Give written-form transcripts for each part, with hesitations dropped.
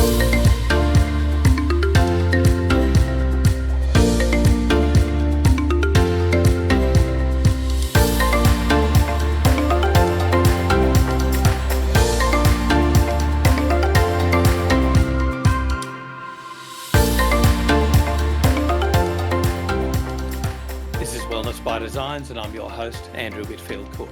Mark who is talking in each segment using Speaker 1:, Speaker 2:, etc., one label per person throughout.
Speaker 1: This is Wellness by Designs, and I'm your host, Andrew Whitfield Cook.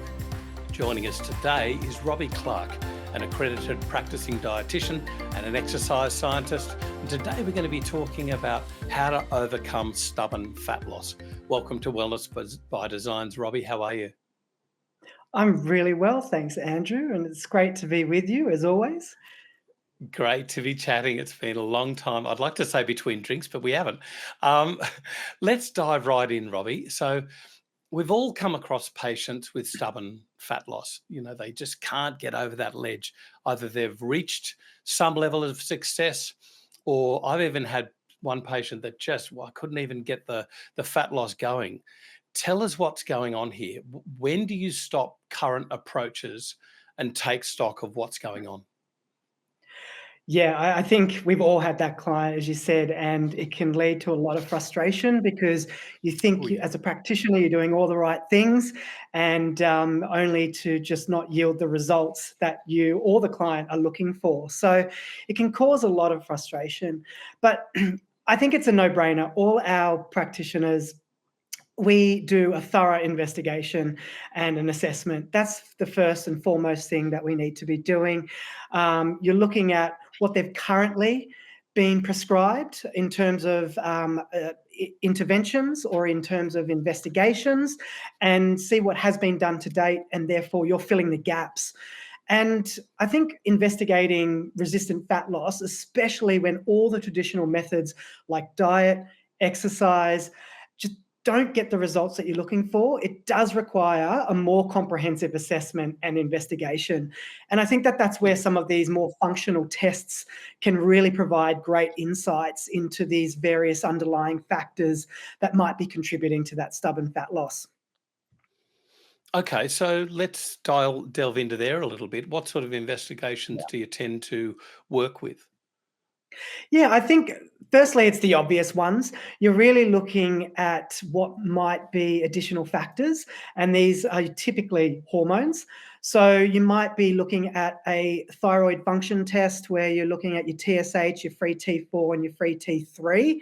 Speaker 1: Joining us today is Robbie Clark, an accredited practising dietitian and an exercise scientist. And today we're going to be talking about how to overcome stubborn fat loss. Welcome to Wellness by Designs, Robbie. How are you?
Speaker 2: I'm really well, thanks, Andrew, and it's great to be with you as always.
Speaker 1: Great to be chatting. It's been a long time. I'd like to say between drinks, but we haven't. Let's dive right in, Robbie. So we've all come across patients with stubborn fat loss. You know, they just can't get over that ledge. Either they've reached some level of success, or I've even had one patient that I couldn't even get the fat loss going. Tell us what's going on here. When do you stop current approaches and take stock of what's going on?
Speaker 2: Yeah, I think we've all had that client, as you said, and it can lead to a lot of frustration because you think
Speaker 1: Oh, yeah.
Speaker 2: as a practitioner you're doing all the right things and only to just not yield the results that you or the client are looking for. So it can cause a lot of frustration. But I think it's a no-brainer. All our practitioners, we do a thorough investigation and an assessment. That's the first and foremost thing that we need to be doing. You're looking at what they've currently been prescribed in terms of interventions or in terms of investigations, and see what has been done to date, and therefore you're filling the gaps. And I think investigating resistant fat loss, especially when all the traditional methods like diet, exercise, just don't get the results that you're looking for, it does require a more comprehensive assessment and investigation. And I think that that's where some of these more functional tests can really provide great insights into these various underlying factors that might be contributing to that stubborn fat loss.
Speaker 1: Okay, so let's delve into there a little bit. What sort of investigations do you tend to work with?
Speaker 2: Yeah, I think firstly, it's the obvious ones. You're really looking at what might be additional factors, and these are typically hormones. So you might be looking at a thyroid function test where you're looking at your TSH, your free T4, and your free T3,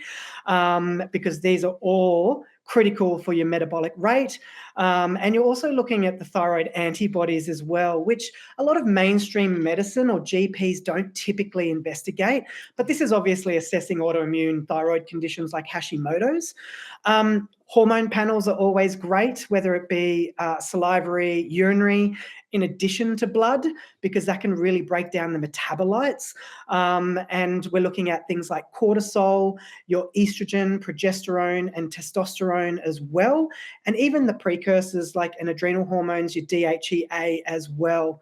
Speaker 2: because these are all critical for your metabolic rate. And you're also looking at the thyroid antibodies as well, which a lot of mainstream medicine or GPs don't typically investigate. But this is obviously assessing autoimmune thyroid conditions like Hashimoto's. Hormone panels are always great, whether it be salivary, urinary, in addition to blood, because that can really break down the metabolites. And we're looking at things like cortisol, your estrogen, progesterone, and testosterone as well, and even the precursors like an adrenal hormones, your DHEA as well.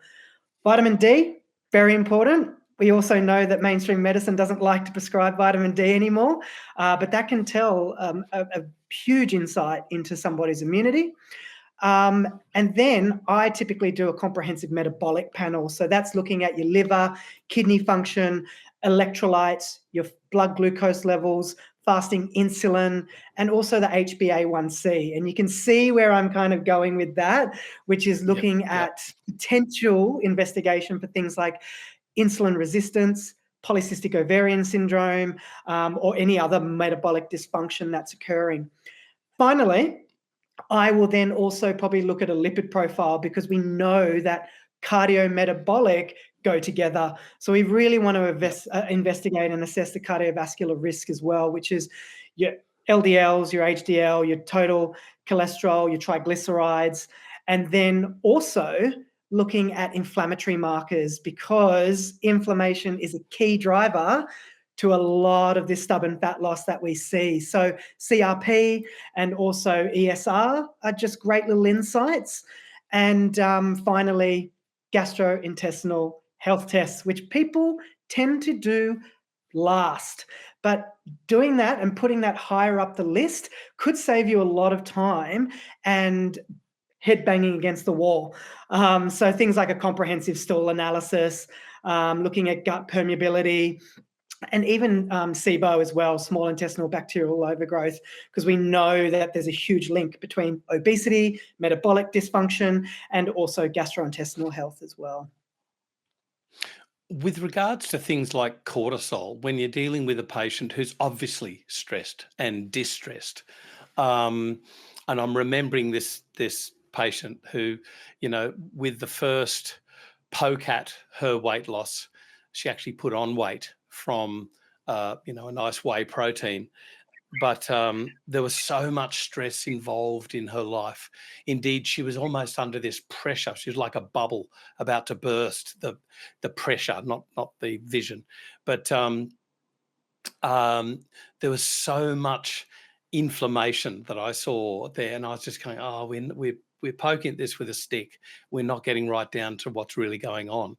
Speaker 2: Vitamin D, very important. We also know that mainstream medicine doesn't like to prescribe vitamin D anymore, but that can tell a huge insight into somebody's immunity. And then I typically do a comprehensive metabolic panel. So that's looking at your liver, kidney function, electrolytes, your blood glucose levels, fasting insulin, and also the HbA1c. And you can see where I'm kind of going with that, which is
Speaker 1: Yep,
Speaker 2: looking
Speaker 1: yep.
Speaker 2: at potential investigation for things like insulin resistance, polycystic ovarian syndrome, or any other metabolic dysfunction that's occurring. Finally, I will then also probably look at a lipid profile because we know that cardiometabolic go together. So we really want to investigate and assess the cardiovascular risk as well, which is your LDLs, your HDL, your total cholesterol, your triglycerides, and then also looking at inflammatory markers because inflammation is a key driver to a lot of this stubborn fat loss that we see. So CRP and also ESR are just great little insights. And finally, gastrointestinal health tests, which people tend to do last. But doing that and putting that higher up the list could save you a lot of time and head banging against the wall. So things like a comprehensive stool analysis, looking at gut permeability, and even SIBO as well, small intestinal bacterial overgrowth, because we know that there's a huge link between obesity, metabolic dysfunction, and also gastrointestinal health as well.
Speaker 1: With regards to things like cortisol, when you're dealing with a patient who's obviously stressed and distressed, um, and I'm remembering this patient who, with the first poke at her weight loss, she actually put on weight from, a nice whey protein. But there was so much stress involved in her life. Indeed, she was almost under this pressure. She was like a bubble about to burst. The pressure, not the vision, but there was so much inflammation that I saw there, and I was just going, "Oh, we're poking at this with a stick. We're not getting right down to what's really going on."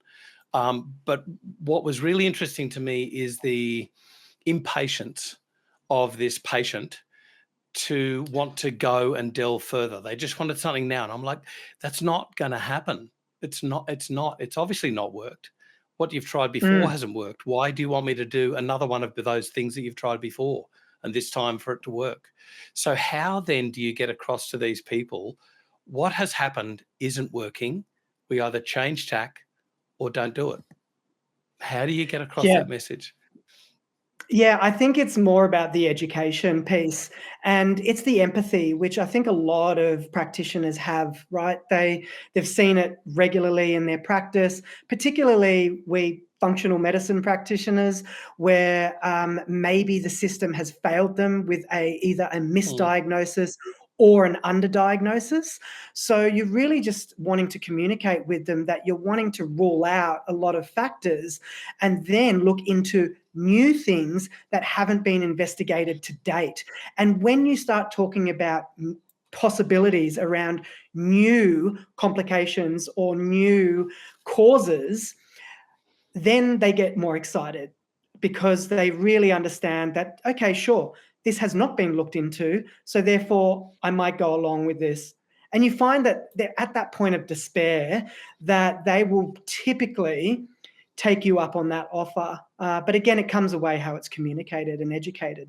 Speaker 1: But what was really interesting to me is the impatience of this patient to want to go and delve further. They just wanted something now. And I'm like, that's not going to happen. It's obviously not worked. What you've tried before
Speaker 2: Mm.
Speaker 1: hasn't worked. Why do you want me to do another one of those things that you've tried before? And this time for it to work. So how then do you get across to these people what has happened isn't working? We either change tack or don't do it. How do you get across
Speaker 2: Yeah.
Speaker 1: that message?
Speaker 2: Yeah, I think it's more about the education piece, and it's the empathy, which I think a lot of practitioners have, right? They've seen it regularly in their practice, particularly we functional medicine practitioners, where maybe the system has failed them with either a
Speaker 1: Mm.
Speaker 2: misdiagnosis or an underdiagnosis. So you're really just wanting to communicate with them that you're wanting to rule out a lot of factors and then look into new things that haven't been investigated to date. And when you start talking about possibilities around new complications or new causes, then they get more excited because they really understand that, okay, sure, this has not been looked into, so therefore I might go along with this. And you find that they're at that point of despair that they will typically take you up on that offer. But again, it comes away how it's communicated and educated.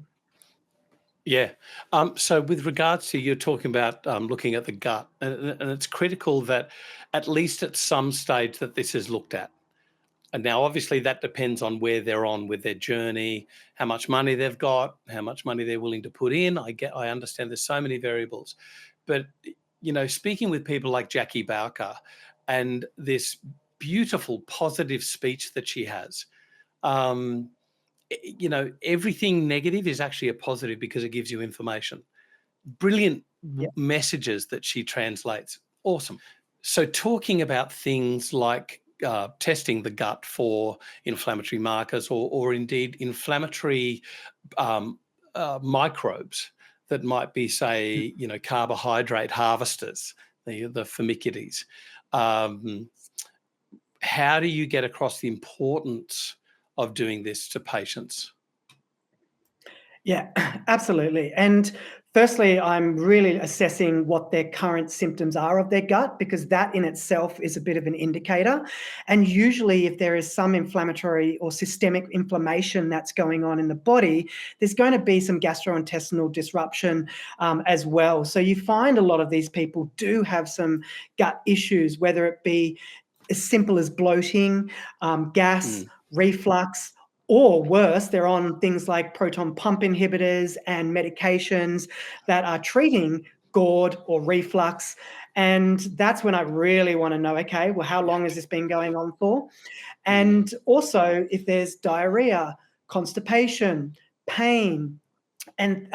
Speaker 1: Yeah. So with regards to you're talking about looking at the gut, and it's critical that at least at some stage that this is looked at. And now, obviously, that depends on where they're on with their journey, how much money they've got, how much money they're willing to put in. I understand there's so many variables, but speaking with people like Jackie Bowker and this beautiful positive speech that she has. Um, everything negative is actually a positive because it gives you information. Brilliant
Speaker 2: Yeah.
Speaker 1: messages that she translates. Awesome. So, talking about things like testing the gut for inflammatory markers or indeed inflammatory microbes that might be, say, carbohydrate harvesters, the firmicutes. Um, how do you get across the importance of doing this to patients?
Speaker 2: Yeah, absolutely. And firstly, I'm really assessing what their current symptoms are of their gut, because that in itself is a bit of an indicator. And usually, if there is some inflammatory or systemic inflammation that's going on in the body, there's going to be some gastrointestinal disruption as well. So you find a lot of these people do have some gut issues, whether it be as simple as bloating, gas,
Speaker 1: Mm.
Speaker 2: reflux, or worse, they're on things like proton pump inhibitors and medications that are treating GORD or reflux. And that's when I really want to know, okay, well, how long has this been going on for?
Speaker 1: Mm.
Speaker 2: And also, if there's diarrhea, constipation, pain, and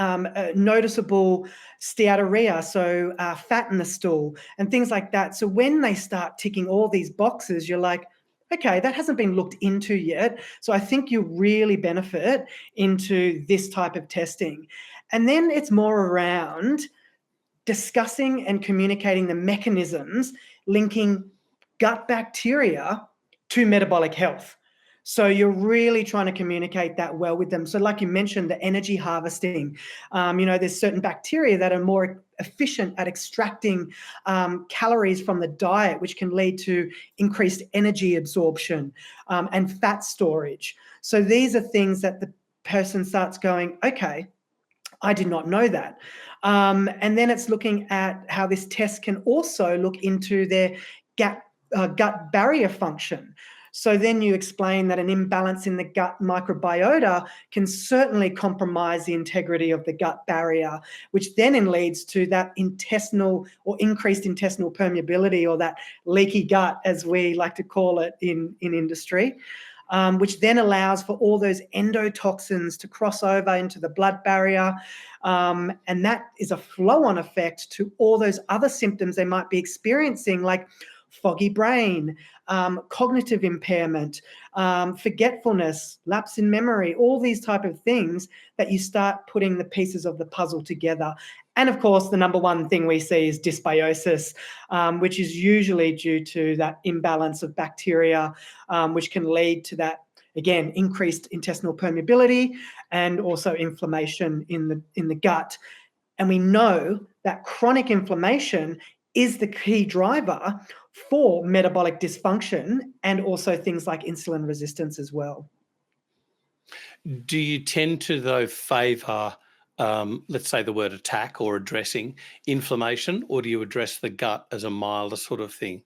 Speaker 2: noticeable steatorrhea, so fat in the stool, and things like that. So when they start ticking all these boxes, you're like, okay, that hasn't been looked into yet. So I think you really benefit into this type of testing. And then it's more around discussing and communicating the mechanisms linking gut bacteria to metabolic health. So you're really trying to communicate that well with them. So like you mentioned, the energy harvesting, there's certain bacteria that are more efficient at extracting calories from the diet, which can lead to increased energy absorption and fat storage. So these are things that the person starts going, okay, I did not know that. And then it's looking at how this test can also look into their gut barrier function. So then you explain that an imbalance in the gut microbiota can certainly compromise the integrity of the gut barrier, which then leads to that intestinal or increased intestinal permeability, or that leaky gut, as we like to call it in industry. Which then allows for all those endotoxins to cross over into the blood barrier. And that is a flow-on effect to all those other symptoms they might be experiencing, like foggy brain, cognitive impairment, forgetfulness, lapse in memory, all these type of things that you start putting the pieces of the puzzle together. And of course, the number one thing we see is dysbiosis, which is usually due to that imbalance of bacteria, which can lead to that, again, increased intestinal permeability and also inflammation in the gut. And we know that chronic inflammation is the key driver for metabolic dysfunction and also things like insulin resistance as well.
Speaker 1: Do you tend to, though, favour, let's say the word attack or addressing inflammation, or do you address the gut as a milder sort of thing?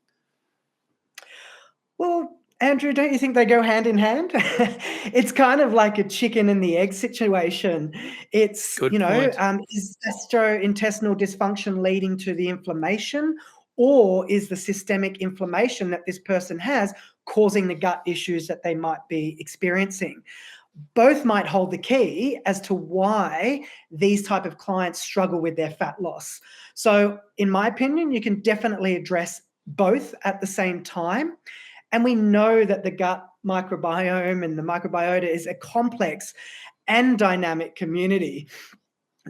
Speaker 2: Well, Andrew, don't you think they go hand in hand? It's kind of like a chicken and the egg situation. It's,
Speaker 1: Good point.
Speaker 2: is gastrointestinal dysfunction leading to the inflammation, or is the systemic inflammation that this person has causing the gut issues that they might be experiencing? Both might hold the key as to why these type of clients struggle with their fat loss. So in my opinion, you can definitely address both at the same time. And we know that the gut microbiome and the microbiota is a complex and dynamic community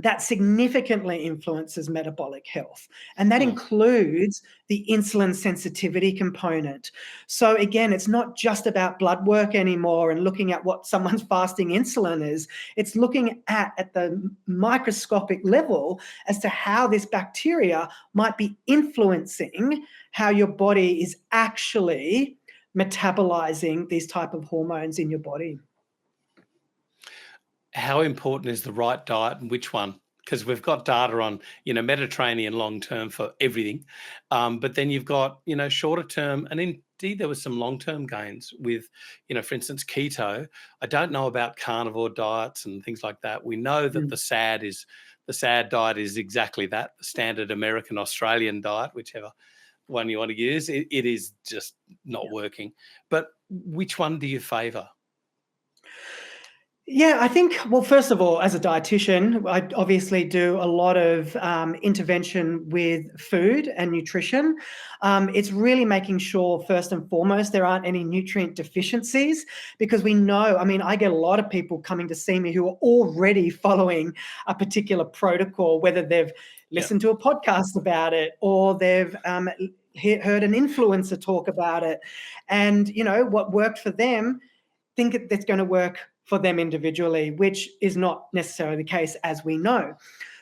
Speaker 2: that significantly influences metabolic health. And that
Speaker 1: Mm.
Speaker 2: includes the insulin sensitivity component. So again, it's not just about blood work anymore and looking at what someone's fasting insulin is. It's looking at the microscopic level as to how this bacteria might be influencing how your body is actually metabolizing these type of hormones in your body.
Speaker 1: How important is the right diet and which one? Because we've got data on, Mediterranean long term for everything. But then you've got, shorter term, and indeed there was some long term gains with, for instance, keto. I don't know about carnivore diets and things like that. We know that
Speaker 2: Mm.
Speaker 1: the SAD diet is exactly that, the standard American Australian diet, whichever one you want to use. It is just not working. But which one do you favour?
Speaker 2: Yeah, I think, well, first of all, as a dietitian, I obviously do a lot of intervention with food and nutrition. It's really making sure, first and foremost, there aren't any nutrient deficiencies, because we know, I mean, I get a lot of people coming to see me who are already following a particular protocol, whether they've
Speaker 1: Yeah.
Speaker 2: listened to a podcast about it or they've heard an influencer talk about it. And, what worked for them, think that's going to work for them individually, which is not necessarily the case, as we know.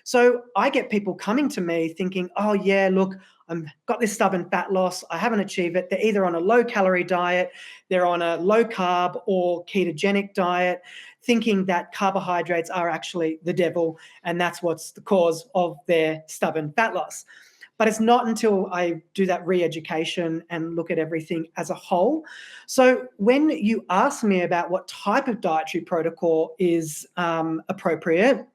Speaker 2: So I get people coming to me thinking, oh yeah, look, I've got this stubborn fat loss. I haven't achieved it. They're either on a low calorie diet, they're on a low carb or ketogenic diet, thinking that carbohydrates are actually the devil and that's what's the cause of their stubborn fat loss. But it's not until I do that re-education and look at everything as a whole. So when you ask me about what type of dietary protocol is appropriate,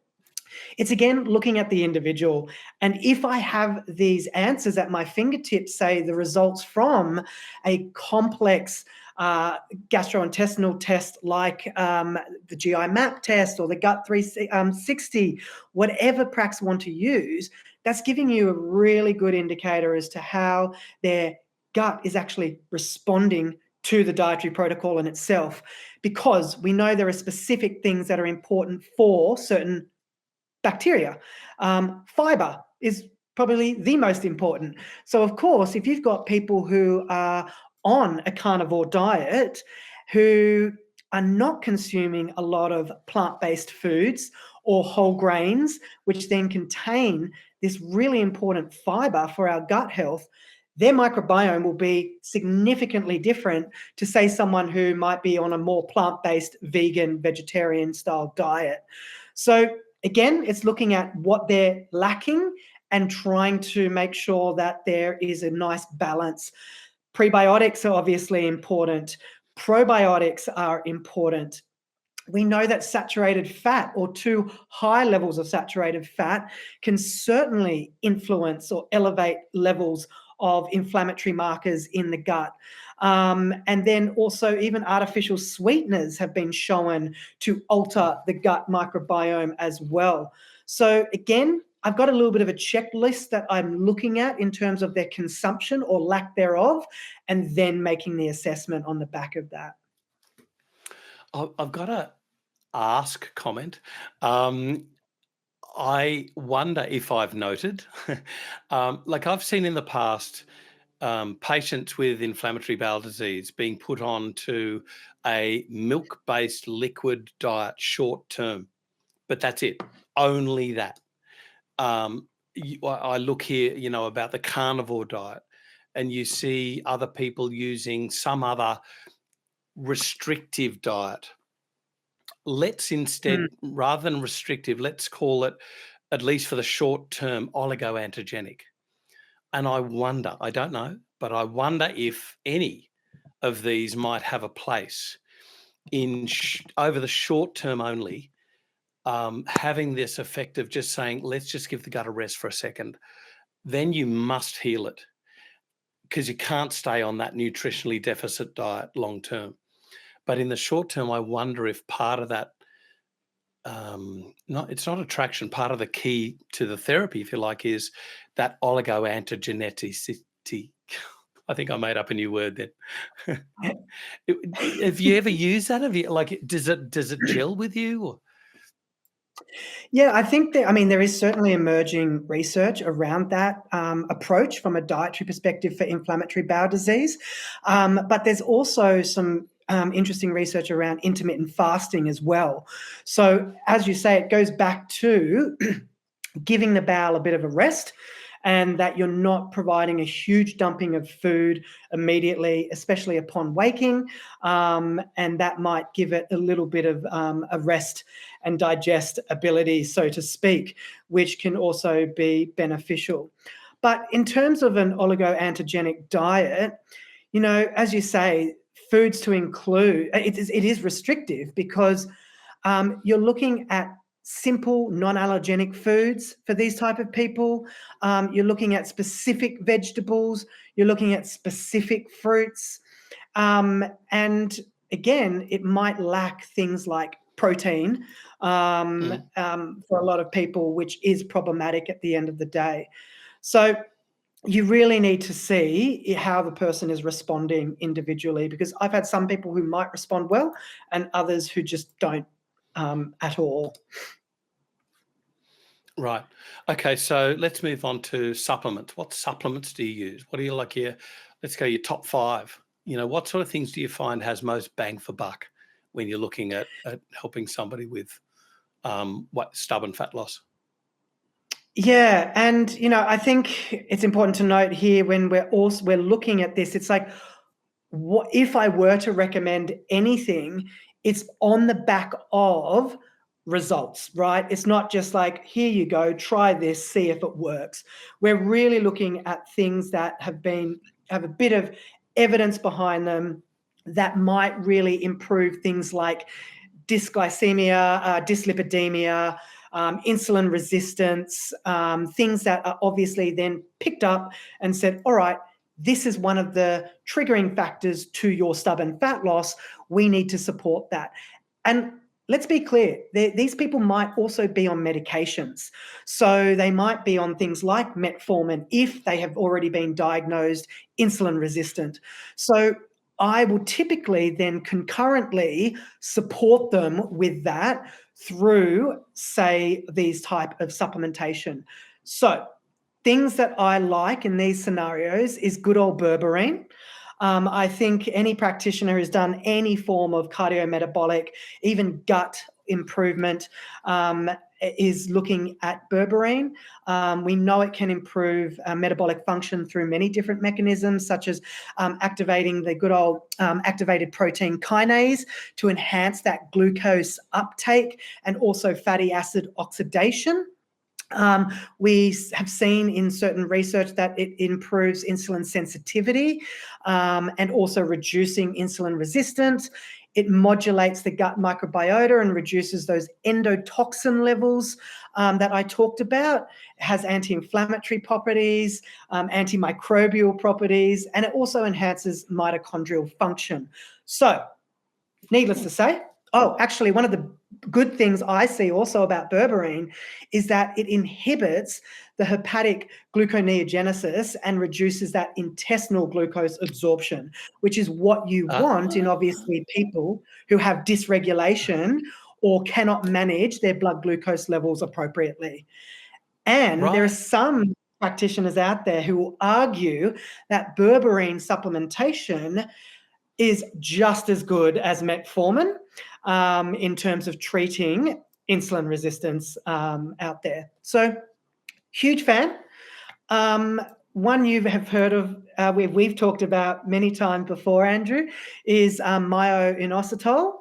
Speaker 2: it's again looking at the individual. And if I have these answers at my fingertips, say the results from a complex gastrointestinal test like the GI map test or the gut 360, whatever pracs want to use, that's giving you a really good indicator as to how their gut is actually responding to the dietary protocol in itself, because we know there are specific things that are important for certain bacteria. Fibre is probably the most important. So, of course, if you've got people who are on a carnivore diet who are not consuming a lot of plant-based foods or whole grains, which then contain this really important fibre for our gut health, their microbiome will be significantly different to, say, someone who might be on a more plant-based, vegan, vegetarian-style diet. So again, it's looking at what they're lacking and trying to make sure that there is a nice balance. Prebiotics are obviously important. Probiotics are important. We know that saturated fat or too high levels of saturated fat can certainly influence or elevate levels of inflammatory markers in the gut. And then also even artificial sweeteners have been shown to alter the gut microbiome as well. So again, I've got a little bit of a checklist that I'm looking at in terms of their consumption or lack thereof, and then making the assessment on the back of that.
Speaker 1: I've got a ask comment. I wonder if I've noted, like I've seen in the past, patients with inflammatory bowel disease being put on to a milk-based liquid diet short term, but that's it, only that. I look here, about the carnivore diet, and you see other people using some other restrictive diet. Let's instead, rather than restrictive, let's call it, at least for the short term, oligoantigenic. And I wonder, I don't know, but I wonder if any of these might have a place in over the short term only, having this effect of just saying, let's just give the gut a rest for a second. Then you must heal it, because you can't stay on that nutritionally deficit diet long term. But in the short term, I wonder if part of that, it's not attraction, part of the key to the therapy, if you like, is that oligoantigenicity. I think I made up a new word then. Have you ever used that? Have you, like, does it gel with you? Or?
Speaker 2: Yeah, I think that, there is certainly emerging research around that approach from a dietary perspective for inflammatory bowel disease. But there's also some interesting research around intermittent fasting as well. So as you say, it goes back to giving the bowel a bit of a rest, and that you're not providing a huge dumping of food immediately, especially upon waking. And that might give it a little bit of a rest and digest ability, so to speak, which can also be beneficial. But in terms of an oligoantigenic diet, as you say, foods to include, it is restrictive, because you're looking at simple non-allergenic foods for these type of people. You're looking at specific vegetables. You're looking at specific fruits. And again, it might lack things like protein for a lot of people, which is problematic at the end of the day. So you really need to see how the person is responding individually, because I've had some people who might respond well and others who just don't at all.
Speaker 1: Right. Okay, so let's move on to supplements. What supplements do you use? What do you like here? Let's go your top 5. What sort of things do you find has most bang for buck when you're looking at helping somebody with stubborn fat loss?
Speaker 2: Yeah, and I think it's important to note here, when we're looking at this, it's like, what if I were to recommend anything, it's on the back of results, right? It's not just like, here you go, try this, see if it works. We're really looking at things that have a bit of evidence behind them that might really improve things like dysglycemia, dyslipidemia, insulin resistance, things that are obviously then picked up and said, all right, this is one of the triggering factors to your stubborn fat loss. We need to support that. And let's be clear, these people might also be on medications. So they might be on things like metformin if they have already been diagnosed insulin resistant. So I will typically then concurrently support them with that through, say, these type of supplementation. So things that I like in these scenarios is good old berberine. I think any practitioner who's done any form of cardiometabolic, even gut improvement is looking at berberine. We know it can improve metabolic function through many different mechanisms, such as activating the good old activated protein kinase to enhance that glucose uptake and also fatty acid oxidation. We have seen in certain research that it improves insulin sensitivity and also reducing insulin resistance. It modulates the gut microbiota and reduces those endotoxin levels that I talked about. It has anti-inflammatory properties, antimicrobial properties, and it also enhances mitochondrial function. So, needless to say, actually, one of the good things I see also about berberine is that it inhibits the hepatic gluconeogenesis and reduces that intestinal glucose absorption, which is what you want in obviously people who have dysregulation or cannot manage their blood glucose levels appropriately. And there are some practitioners out there who will argue that berberine supplementation is just as good as metformin in terms of treating insulin resistance out there. So, huge fan. One you have heard of, we've talked about many times before, Andrew, is myo-inositol.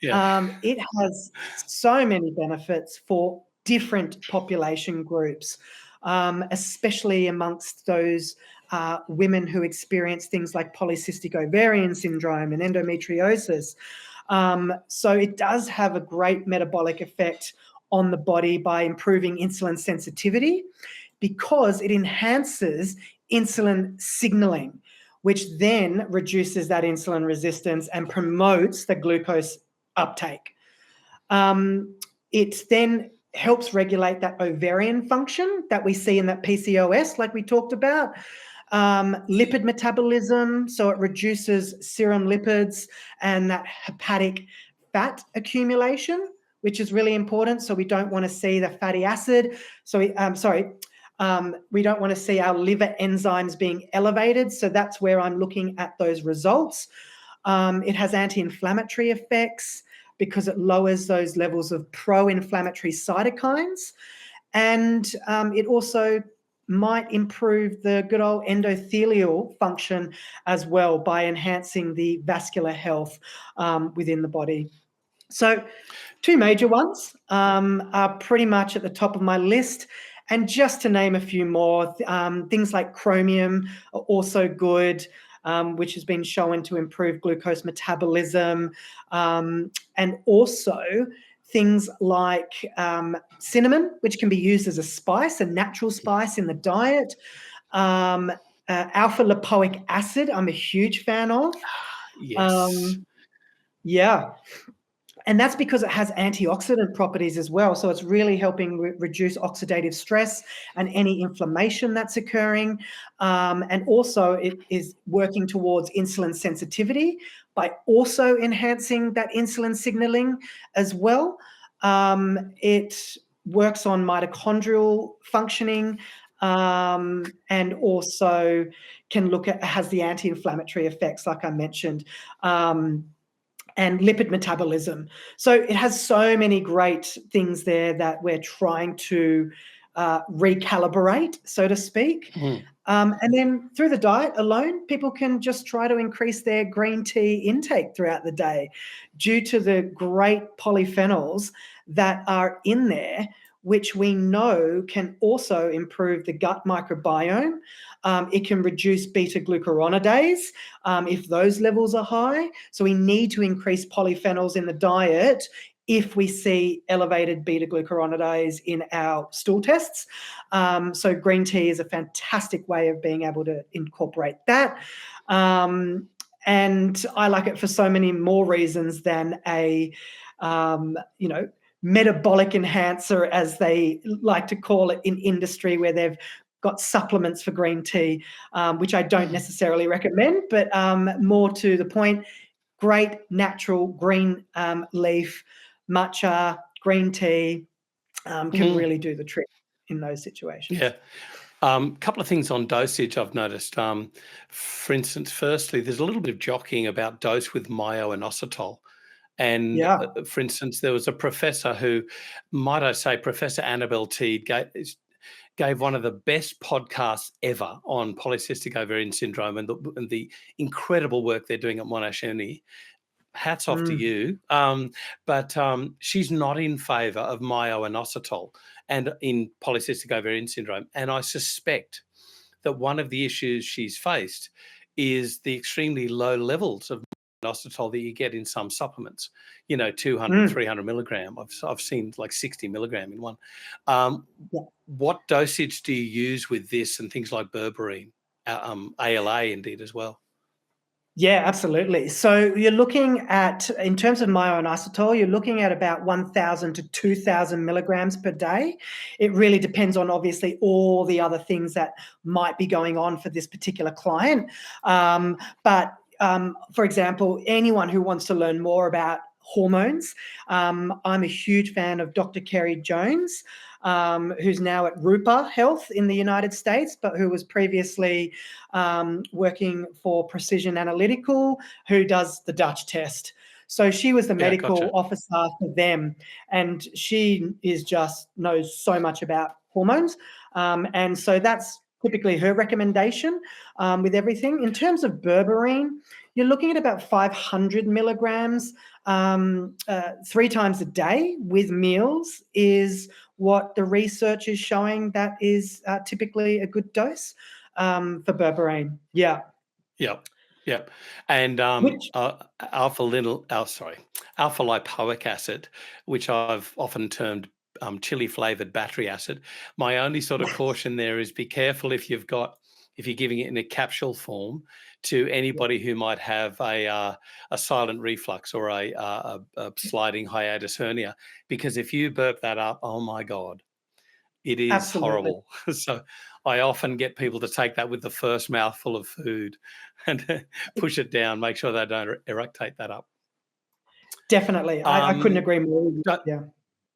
Speaker 1: Yeah.
Speaker 2: It has so many benefits for different population groups, especially amongst those women who experience things like polycystic ovarian syndrome and endometriosis. So it does have a great metabolic effect on the body by improving insulin sensitivity because it enhances insulin signaling, which then reduces that insulin resistance and promotes the glucose uptake. It then helps regulate that ovarian function that we see in that PCOS, like we talked about. Lipid metabolism, so it reduces serum lipids and that hepatic fat accumulation, which is really important. So we don't want to see the fatty acid. So we don't want to see our liver enzymes being elevated. So that's where I'm looking at those results. It has anti-inflammatory effects because it lowers those levels of pro-inflammatory cytokines. And it also might improve the good old endothelial function as well by enhancing the vascular health within the body. So 2 major ones are pretty much at the top of my list. And just to name a few more, things like chromium are also good, which has been shown to improve glucose metabolism, and also things like cinnamon, which can be used as a spice, a natural spice in the diet. Alpha lipoic acid, I'm a huge fan of.
Speaker 1: Yes.
Speaker 2: Yeah. And that's because it has antioxidant properties as well. So it's really helping reduce oxidative stress and any inflammation that's occurring. And also it is working towards insulin sensitivity by also enhancing that insulin signaling as well. It works on mitochondrial functioning and also can look at, has the anti-inflammatory effects, like I mentioned. And lipid metabolism. So it has so many great things there that we're trying to recalibrate, so to speak. And then through the diet alone, people can just try to increase their green tea intake throughout the day due to the great polyphenols that are in there, which we know can also improve the gut microbiome. It can reduce beta-glucuronidase if those levels are high. So we need to increase polyphenols in the diet if we see elevated beta-glucuronidase in our stool tests. So green tea is a fantastic way of being able to incorporate that. And I like it for so many more reasons than a, metabolic enhancer, as they like to call it in industry, where they've got supplements for green tea, which I don't necessarily recommend, but more to the point, great natural green leaf, matcha, green tea can really do the trick in those situations.
Speaker 1: Yeah. Couple of things on dosage I've noticed. For instance, firstly, there's a little bit of jockeying about dose with myo-inositol. And
Speaker 2: Yeah.
Speaker 1: for instance, there was a professor who, might I say, Professor Annabelle Teed gave one of the best podcasts ever on polycystic ovarian syndrome and the incredible work they're doing at Monash Uni. Hats off to
Speaker 2: Mm.
Speaker 1: you. But she's not in favour of myo-inositol and in polycystic ovarian syndrome. And I suspect that one of the issues she's faced is the extremely low levels of inositol that you get in some supplements, 200,
Speaker 2: Mm.
Speaker 1: 300 milligram. I've seen like 60 milligram in one. Um,
Speaker 2: Yeah.
Speaker 1: what dosage do you use with this and things like berberine, ALA indeed as well?
Speaker 2: Yeah, absolutely. So you're looking at, in terms of myo-inositol, you're looking at about 1,000 to 2,000 milligrams per day. It really depends on obviously all the other things that might be going on for this particular client. But for example, anyone who wants to learn more about hormones, I'm a huge fan of Dr. Kerry Jones, who's now at Rupa Health in the United States, but who was previously working for Precision Analytical, who does the Dutch test. So she was the
Speaker 1: Yeah,
Speaker 2: medical
Speaker 1: gotcha.
Speaker 2: officer for them, and she knows so much about hormones, and so that's typically her recommendation with everything. In terms of berberine, you're looking at about 500 milligrams 3 times a day with meals is what the research is showing that is typically a good dose for berberine. Yeah.
Speaker 1: Yep. Yep. And
Speaker 2: Which,
Speaker 1: alpha lipoic acid, which I've often termed chili flavored battery acid. My only sort of caution there is be careful if you're giving it in a capsule form to anybody who might have a silent reflux or a sliding hiatus hernia, because if you burp that up, oh my God, it is
Speaker 2: absolutely.
Speaker 1: horrible. So I often get people to take that with the first mouthful of food and push it down, make sure they don't eructate that up.
Speaker 2: Definitely. I couldn't
Speaker 1: Um,
Speaker 2: agree more with you.
Speaker 1: do-
Speaker 2: Yeah.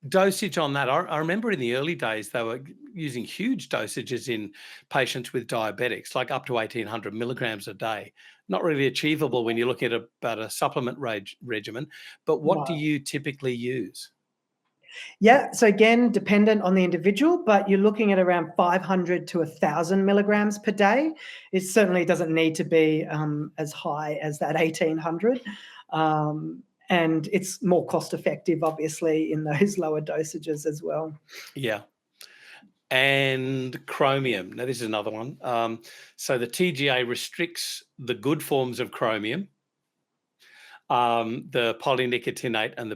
Speaker 1: Dosage on that. I remember in the early days, they were using huge dosages in patients with diabetics, like up to 1,800 milligrams a day. Not really achievable when you're looking at about a supplement regimen. But what do
Speaker 2: No.
Speaker 1: you typically use?
Speaker 2: Yeah. So again, dependent on the individual, but you're looking at around 500 to 1,000 milligrams per day. It certainly doesn't need to be as high as that 1,800. And it's more cost effective, obviously, in those lower dosages as well.
Speaker 1: Yeah. And chromium. Now, this is another one. So the TGA restricts the good forms of chromium, the polynicotinate and the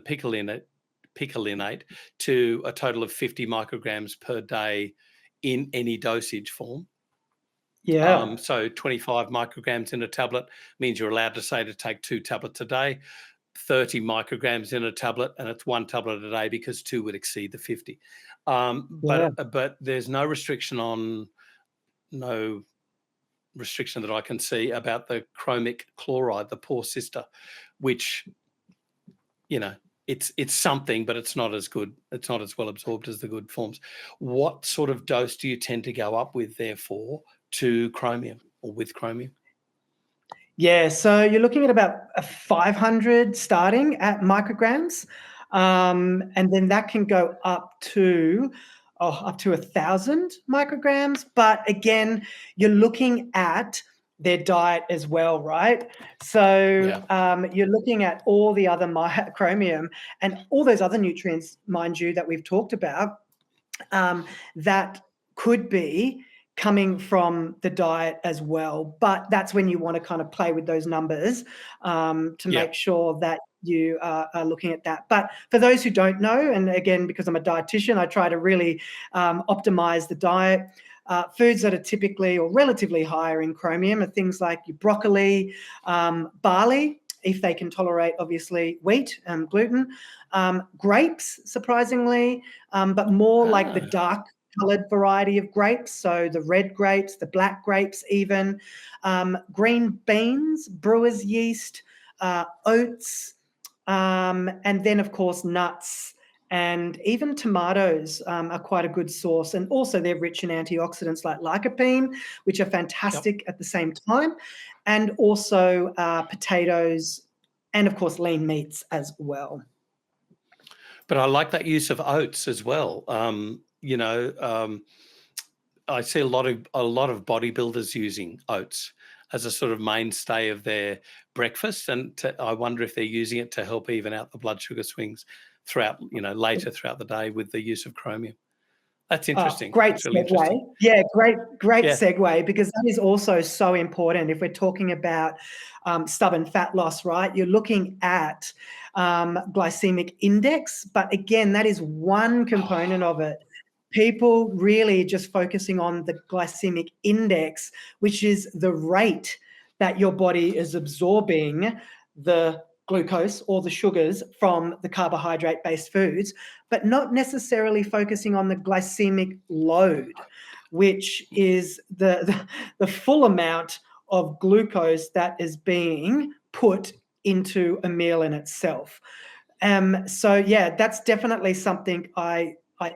Speaker 1: picolinate, to a total of 50 micrograms per day in any dosage form.
Speaker 2: Yeah.
Speaker 1: So 25 micrograms in a tablet means you're allowed to say to take 2 tablets a day. 30 micrograms in a tablet, and it's 1 tablet a day because 2 would exceed the 50.
Speaker 2: Yeah.
Speaker 1: But there's no restriction that I can see about the chromic chloride, the poor sister, which, it's something, but it's not as good. It's not as well absorbed as the good forms. What sort of dose do you tend to go up with, therefore, to chromium or with chromium?
Speaker 2: Yeah, so you're looking at about a 500 starting at micrograms, and then that can go up to 1,000 micrograms. But again, you're looking at their diet as well, right? So
Speaker 1: Yeah.
Speaker 2: you're looking at all the other chromium and all those other nutrients, mind you, that we've talked about, that could be coming from the diet as well. But that's when you want to kind of play with those numbers to
Speaker 1: Yeah.
Speaker 2: make sure that you are looking at that. But for those who don't know, and again, because I'm a dietitian, I try to really optimize the diet. Foods that are typically or relatively higher in chromium are things like your broccoli, barley, if they can tolerate, obviously, wheat and gluten, grapes, surprisingly, but more like the
Speaker 1: Ah,
Speaker 2: dark coloured variety of grapes, so the red grapes, the black grapes even, green beans, brewer's yeast, oats, and then, of course, nuts. And even tomatoes are quite a good source. And also they're rich in antioxidants like lycopene, which are
Speaker 1: yep.
Speaker 2: fantastic at the same time. And also potatoes, and of course lean meats as well.
Speaker 1: But I like that use of oats as well. I see a lot of bodybuilders using oats as a sort of mainstay of their breakfast, and I wonder if they're using it to help even out the blood sugar swings throughout, later throughout the day with the use of chromium. That's interesting.
Speaker 2: Great
Speaker 1: That's really
Speaker 2: segue.
Speaker 1: interesting.
Speaker 2: Yeah, great
Speaker 1: Yeah.
Speaker 2: segue, because that is also so important if we're talking about stubborn fat loss, right? You're looking at glycemic index, but again, that is one component of it. People really just focusing on the glycemic index, which is the rate that your body is absorbing the glucose or the sugars from the carbohydrate-based foods, but not necessarily focusing on the glycemic load, which is the full amount of glucose that is being put into a meal in itself. So yeah, that's definitely something I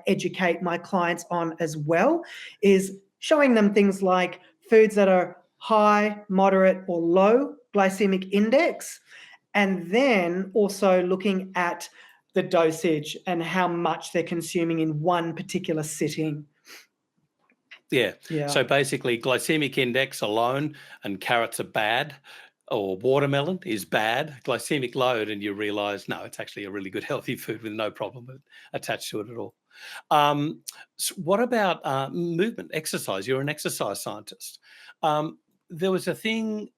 Speaker 2: educate my clients on as well, is showing them things like foods that are high, moderate, or low glycemic index, and then also looking at the dosage and how much they're consuming in one particular sitting.
Speaker 1: Yeah.
Speaker 2: Yeah.
Speaker 1: So basically, glycemic index alone and carrots are bad, or watermelon is bad. Glycemic load, and you realise, no, it's actually a really good healthy food with no problem attached to it at all. So what about movement, exercise? You're an exercise scientist. There was a thing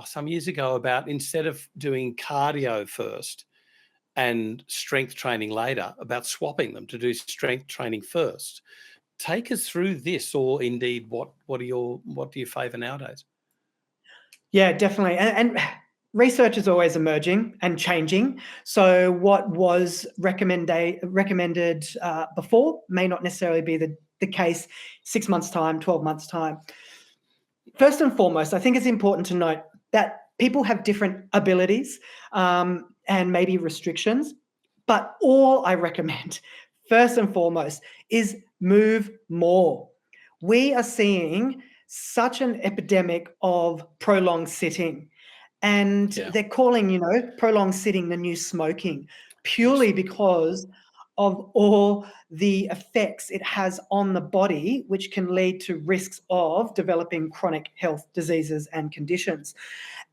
Speaker 1: some years ago about, instead of doing cardio first and strength training later, about swapping them to do strength training first. Take us through this, or indeed what do you favour nowadays?
Speaker 2: Yeah, definitely. And research is always emerging and changing. So what was recommended before may not necessarily be the case 6 months' time, 12 months' time. First and foremost, I think it's important to note that people have different abilities and maybe restrictions, but all I recommend, first and foremost, is move more. We are seeing such an epidemic of prolonged sitting, and they're calling, prolonged sitting the new smoking, purely because of all the effects it has on the body, which can lead to risks of developing chronic health diseases and conditions.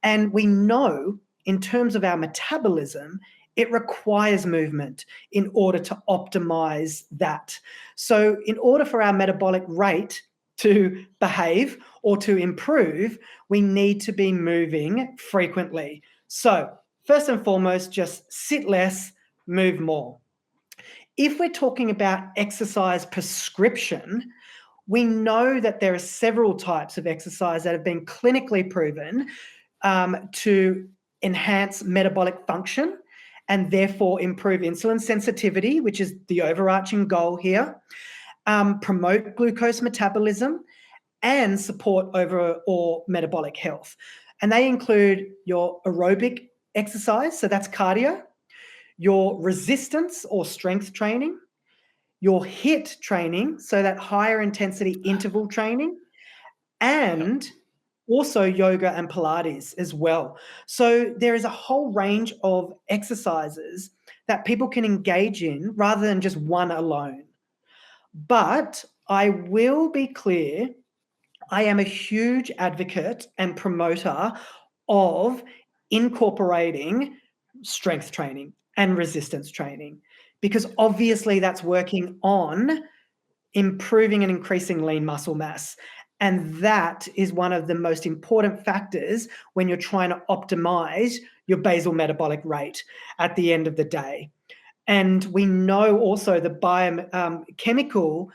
Speaker 2: And we know, in terms of our metabolism, it requires movement in order to optimize that. So in order for our metabolic rate to behave or to improve, we need to be moving frequently. So first and foremost, just sit less, move more. If we're talking about exercise prescription, we know that there are several types of exercise that have been clinically proven to enhance metabolic function and therefore improve insulin sensitivity, which is the overarching goal here, promote glucose metabolism, and support overall metabolic health. And they include your aerobic exercise, so that's cardio, your resistance or strength training, your HIIT training, so that higher intensity interval training, and also yoga and Pilates as well. So there is a whole range of exercises that people can engage in rather than just one alone. But I will be clear, I am a huge advocate and promoter of incorporating strength training and resistance training, because obviously that's working on improving and increasing lean muscle mass. And that is one of the most important factors when you're trying to optimize your basal metabolic rate at the end of the day. And we know also the biochemical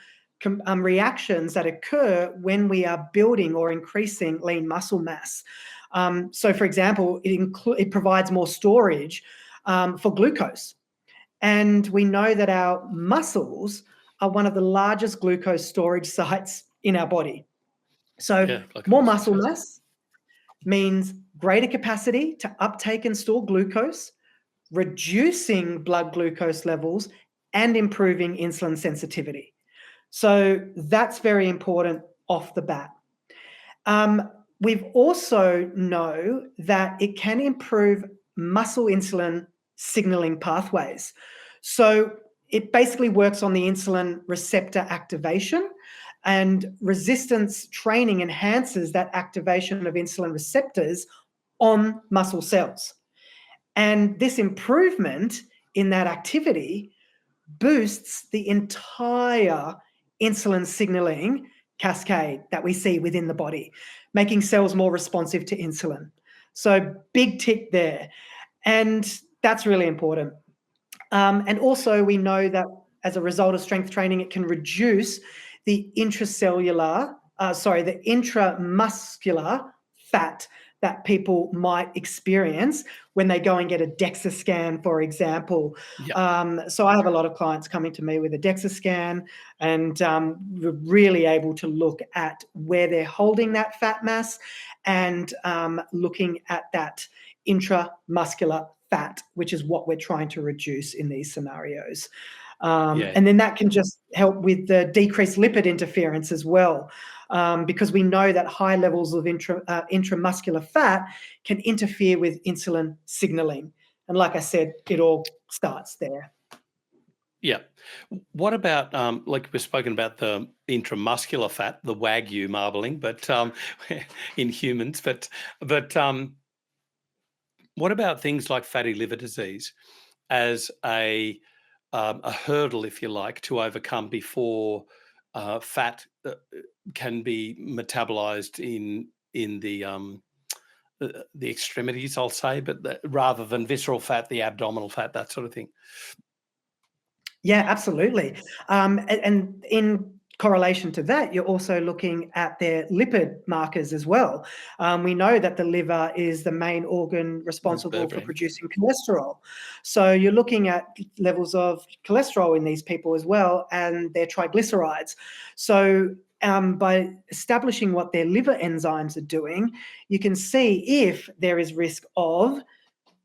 Speaker 2: reactions that occur when we are building or increasing lean muscle mass. So, for example, it provides more storage for glucose. And we know that our muscles are one of the largest glucose storage sites in our body. So more muscle mass means greater capacity to uptake and store glucose, reducing blood glucose levels, and improving insulin sensitivity. So that's very important off the bat. We've also know that it can improve muscle insulin signaling pathways. So it basically works on the insulin receptor activation, and resistance training enhances that activation of insulin receptors on muscle cells. And this improvement in that activity boosts the entire insulin signaling cascade that we see within the body, making cells more responsive to insulin. So big tick there. And that's really important. And also we know that as a result of strength training, it can reduce the the intramuscular fat that people might experience when they go and get a DEXA scan, for example.
Speaker 1: Yeah.
Speaker 2: So I have a lot of clients coming to me with a DEXA scan, and we're really able to look at where they're holding that fat mass, and looking at that intramuscular fat, which is what we're trying to reduce in these scenarios.
Speaker 1: Yeah.
Speaker 2: And then that can just help with the decreased lipid interference as well, because we know that high levels of intramuscular fat can interfere with insulin signaling. And like I said, it all starts there.
Speaker 1: Yeah. What about, like we've spoken about the intramuscular fat, the Wagyu marbling, but in humans, but what about things like fatty liver disease as a hurdle, if you like, to overcome before fat can be metabolized in the extremities, I'll say, but rather than visceral fat, the abdominal fat, that sort of thing.
Speaker 2: Yeah, absolutely. And in correlation to that, you're also looking at their lipid markers as well. We know that the liver is the main organ responsible for
Speaker 1: Berberine.
Speaker 2: producing cholesterol. So you're looking at levels of cholesterol in these people as well, and their triglycerides. So by establishing what their liver enzymes are doing, you can see if there is risk of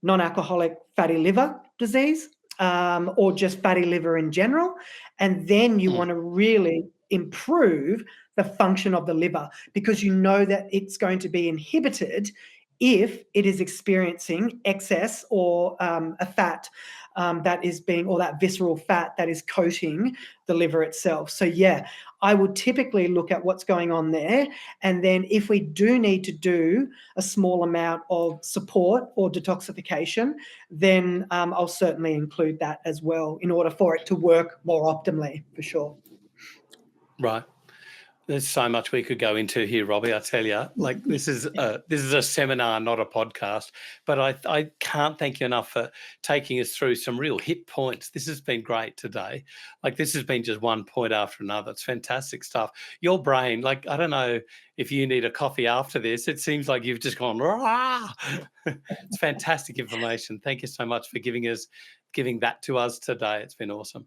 Speaker 2: non-alcoholic fatty liver disease, or just fatty liver in general. And then you want to really improve the function of the liver, because you know that it's going to be inhibited if it is experiencing excess or a fat that is being, or that visceral fat that is coating the liver itself. So yeah, I would typically look at what's going on there. And then if we do need to do a small amount of support or detoxification, then I'll certainly include that as well in order for it to work more optimally, for sure.
Speaker 1: Right. There's so much we could go into here, Robbie. I tell you, like this is a seminar, not a podcast. But I can't thank you enough for taking us through some real hit points. This has been great today. Like this has been just one point after another. It's fantastic stuff. Your brain, like I don't know if you need a coffee after this. It seems like you've just gone. Rah! It's fantastic information. Thank you so much for giving that to us today. It's been awesome.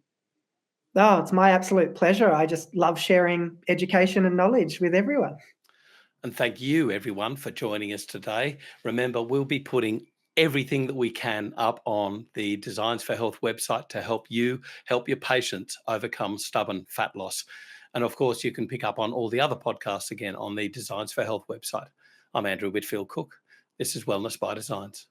Speaker 2: Oh, it's my absolute pleasure. I just love sharing education and knowledge with everyone.
Speaker 1: And thank you, everyone, for joining us today. Remember, we'll be putting everything that we can up on the Designs for Health website to help you help your patients overcome stubborn fat loss. And of course, you can pick up on all the other podcasts again on the Designs for Health website. I'm Andrew Whitfield Cook. This is Wellness by Designs.